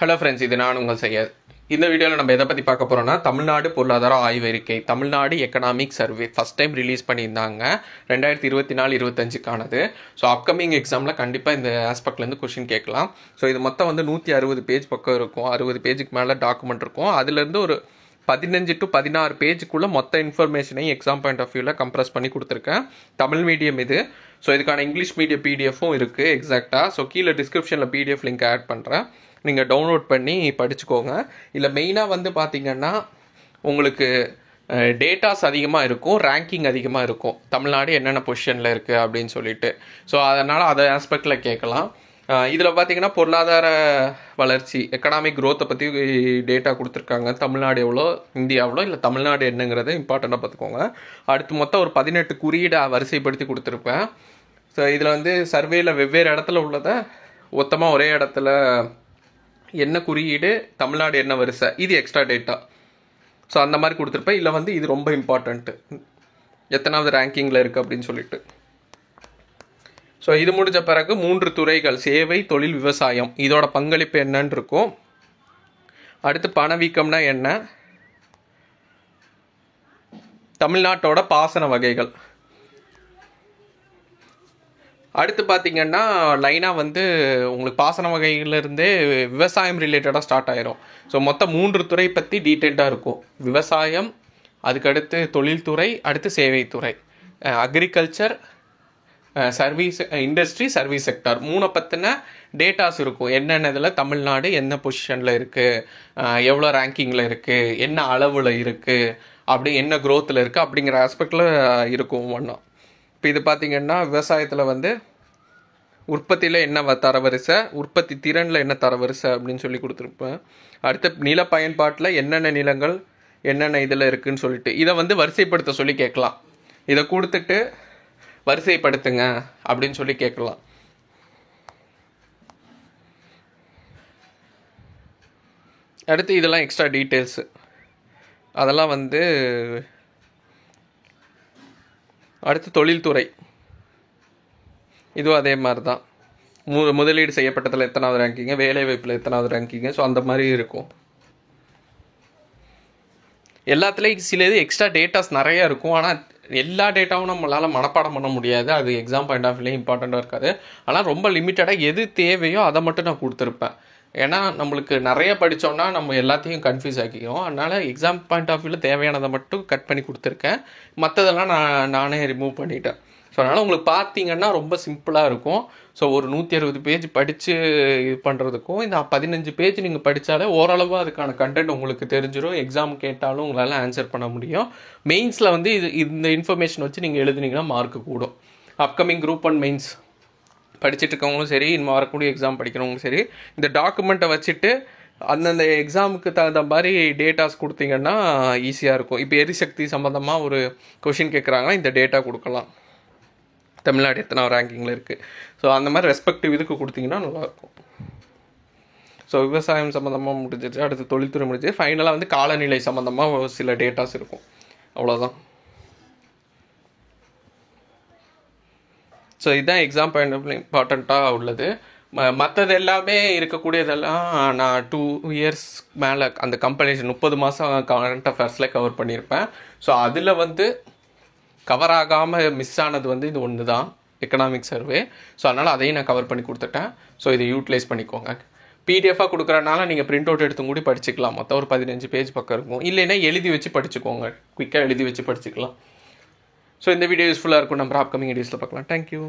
Hello friends, இது நான் உங்கள் சையத். இந்த வீடியோவில் நம்ம எதை பற்றி பார்க்க போகிறோம்னா, தமிழ்நாடு பொருளாதார ஆய்வறிக்கை, Tamil Nadu economic survey first time release பண்ணியிருந்தாங்க 2024-25க்கானது. ஸோ அப்கமிங் எக்ஸாமில் கண்டிப்பாக இந்த ஆஸ்பெக்ட்லேருந்து கொஷின் கேட்கலாம். ஸோ இது மொத்தம் வந்து 160 பேஜ் பக்கம் இருக்கும். 60 பேஜுக்கு மேலே டாக்குமெண்ட் இருக்கும். அதுலேருந்து ஒரு 15 to 16 பேஜுக்குள்ளே மொத்த இன்ஃபர்மேஷனையும் எக்ஸாம் பாயிண்ட் ஆஃப் வியூவில் கம்ப்ரஸ் பண்ணி கொடுத்துருக்கேன். தமிழ் மீடியம் இது. ஸோ இதுக்கான இங்கிலீஷ் மீடியம் பிடிஎஃப்பும் இருக்குது எக்ஸாக்டாக. ஸோ கீழே டிஸ்கிரிப்ஷனில் பிடிஎஃப் லிங்க் ஆட் பண்ணுறேன், நீங்கள் டவுன்லோட் பண்ணி படிச்சுக்கோங்க. இல்லை மெயினாக வந்து பார்த்திங்கன்னா உங்களுக்கு டேட்டாஸ் அதிகமாக இருக்கும், ரேங்கிங் அதிகமாக இருக்கும், தமிழ்நாடு என்னென்ன பொசிஷனில் இருக்குது அப்படின்னு சொல்லிட்டு. ஸோ அதனால் அதை ஆஸ்பெக்டில் கேட்கலாம். இதில் பார்த்திங்கன்னா பொருளாதார வளர்ச்சி, எக்கனாமிக் க்ரோத்தை பற்றி டேட்டா கொடுத்துருக்காங்க. தமிழ்நாடு எவ்வளோ, இந்தியா எவ்வளோ, இல்லை தமிழ்நாடு என்னங்கிறத இம்பார்ட்டண்ட்டாக பார்த்துக்கோங்க. அடுத்து மொத்தம் ஒரு 18 குறியீடை வரிசைப்படுத்தி கொடுத்துருப்பேன். ஸோ இதில் வந்து சர்வேயில் வெவ்வேறு இடத்துல உள்ளதை மொத்தமாக ஒரே இடத்துல என்ன குறியீடு, தமிழ்நாடு என்ன வரிசை, இது எக்ஸ்ட்ரா டேட்டா. ஸோ அந்த மாதிரி கொடுத்துருப்பேன். இல்லை வந்து இது ரொம்ப இம்பார்ட்டண்ட்டு, எத்தனாவது ரேங்கிங்கில் இருக்குது அப்படின்னு சொல்லிட்டு. ஸோ இது முடிஞ்ச பிறகு 3 துறைகள், சேவை, தொழில், விவசாயம், இதோட பங்களிப்பு என்னன்னு இருக்கும். அடுத்து பணவீக்கம்னா என்ன, தமிழ்நாட்டோட பாசன வகைகள். அடுத்து பார்த்திங்கன்னா லைனாக வந்து உங்களுக்கு பாசன வகையிலேருந்தே விவசாயம் ரிலேட்டடாக ஸ்டார்ட் ஆயிரும். ஸோ மொத்தம் 3 துறை பற்றி டீட்டெயில்டாக இருக்கும். விவசாயம், அதுக்கடுத்து தொழில்துறை, அடுத்து சேவைத்துறை, agriculture, service, industry, service sector, 3 பற்றின டேட்டாஸ் இருக்கும். என்னென்ன இதில் தமிழ்நாடு என்ன பொசிஷனில் இருக்குது, எவ்வளோ ரேங்கிங்கில் இருக்குது, என்ன அளவில் இருக்குது, அப்படி என்ன க்ரோத்தில் இருக்குது அப்படிங்கிற ஆஸ்பெக்டில் இருக்கும் ஒவ்வொன்றா. இப்போ இது பார்த்திங்கன்னா விவசாயத்தில் வந்து உற்பத்தியில் என்ன தரவரிசை, உற்பத்தி திறனில் என்ன தரவரிசை அப்படின்னு சொல்லி கொடுத்துருப்பேன். அடுத்து நில பயன்பாட்டில் என்னென்ன நிலங்கள் என்னென்ன இதில் இருக்குதுன்னு சொல்லிட்டு இதை வந்து வரிசைப்படுத்த சொல்லி கேட்கலாம். இதை கொடுத்துட்டு வரிசைப்படுத்துங்க அப்படின்னு சொல்லி கேட்கலாம். அடுத்து இதெல்லாம் எக்ஸ்ட்ரா டீட்டெயில்ஸு, அதெல்லாம் வந்து அடுத்து தொழில்துறை, இதுவும் அதே மாதிரி தான். முதலீடு செய்யப்பட்டதில் எத்தனாவது ரேங்கிங்கு, வேலைவாய்ப்பில் எத்தனாவது ரேங்கிங்கு, ஸோ அந்த மாதிரி இருக்கும். எல்லாத்துலேயும் சில இது எக்ஸ்ட்ரா டேட்டாஸ் நிறையா இருக்கும். ஆனால் எல்லா டேட்டாவும் நம்மளால் மனப்பாடம் பண்ண முடியாது. அது எக்ஸாம் பாயிண்ட் ஆஃப் வியூலையும் இம்பார்ட்டண்ட்டாக இருக்காது. ஆனால் ரொம்ப லிமிட்டடாக எது தேவையோ அதை மட்டும் நான் கொடுத்துருப்பேன். ஏன்னா நம்மளுக்கு நிறைய படித்தோன்னா நம்ம எல்லாத்தையும் கன்ஃபியூஸ் ஆக்கிக்கும். அதனால் எக்ஸாம் பாயிண்ட் ஆஃப் வியூவில் தேவையானதை மட்டும் கட் பண்ணி கொடுத்துருக்கேன். மற்றதெல்லாம் நானே ரிமூவ் பண்ணிட்டேன். ஸோ அதனால் உங்களுக்கு பார்த்தீங்கன்னா ரொம்ப சிம்பிளாக இருக்கும். ஸோ ஒரு 160 பேஜ் படித்து இது பண்ணுறதுக்கும் இந்த 15 பேஜ் நீங்கள் படித்தாலே ஓரளவு அதுக்கான கண்டென்ட் உங்களுக்கு தெரிஞ்சிடும். எக்ஸாம் கேட்டாலும் உங்களால் ஆன்சர் பண்ண முடியும். மெயின்ஸில் வந்து இந்த இன்ஃபர்மேஷன் வச்சு நீங்கள் எழுதுனீங்கன்னா மார்க்கு கூடும். அப்கமிங் குரூப் 1 மெயின்ஸ் படிச்சுட்டு இருக்கவங்களும் சரி, இன்னும் வரக்கூடிய எக்ஸாம் படிக்கிறவங்களும் சரி, இந்த டாக்குமெண்ட்டை வச்சுட்டு அந்தந்த எக்ஸாமுக்கு தகுந்த மாதிரி டேட்டாஸ் கொடுத்தீங்கன்னா ஈஸியாக இருக்கும். இப்போ எரிசக்தி சம்மந்தமாக ஒரு கொஷின் கேட்குறாங்கன்னா இந்த டேட்டா கொடுக்கலாம், தமிழ்நாடு எத்தனை ரேங்கிங்கில் இருக்குது. ஸோ அந்த மாதிரி ரெஸ்பெக்டிவ் இதுக்கு கொடுத்தீங்கன்னா நல்லாயிருக்கும். ஸோ விவசாயம் சம்மந்தமாக முடிஞ்சிச்சு, அடுத்து தொழில்துறை முடிஞ்சு, ஃபைனலாக வந்து காலநிலை சம்மந்தமாக சில டேட்டாஸ் இருக்கும். அவ்வளோதான். ஸோ இதுதான் எக்ஸாம் பாயிண்ட் ஆஃப் இம்பார்ட்டண்ட்டாக உள்ளது. மற்றது எல்லாமே இருக்கக்கூடியதெல்லாம் நான் 2 இயர்ஸ் மேலே அந்த கம்பெனிஸ் 30 மாதம் கரண்ட் அஃபேர்ஸில் கவர் பண்ணியிருப்பேன். ஸோ அதில் வந்து கவர் ஆகாமல் மிஸ் ஆனது வந்து இது ஒன்று தான், எக்கனாமிக் சர்வே. ஸோ அதனால் அதையும் நான் கவர் பண்ணி கொடுத்துட்டேன். ஸோ இதை யூட்டிலைஸ் பண்ணிக்கோங்க. பிடிஎஃபாக கொடுக்குறனால நீங்கள் பிரிண்ட் அவுட் எடுத்து கூட படிச்சுக்கலாம். மொத்தம் ஒரு 15 பேஜ் பக்கம் இருக்கும். இல்லைன்னா எழுதி வச்சு படிச்சுக்கோங்க, குயிக்காக எழுதி வச்சு படிச்சுக்கலாம். ஸோ இந்த வீடியோ யூஸ்ஃபுல்லாக இருக்கும். நம்ம அப்கமிங் வீடியோஸில் பார்க்கலாம். தேங்க்யூ.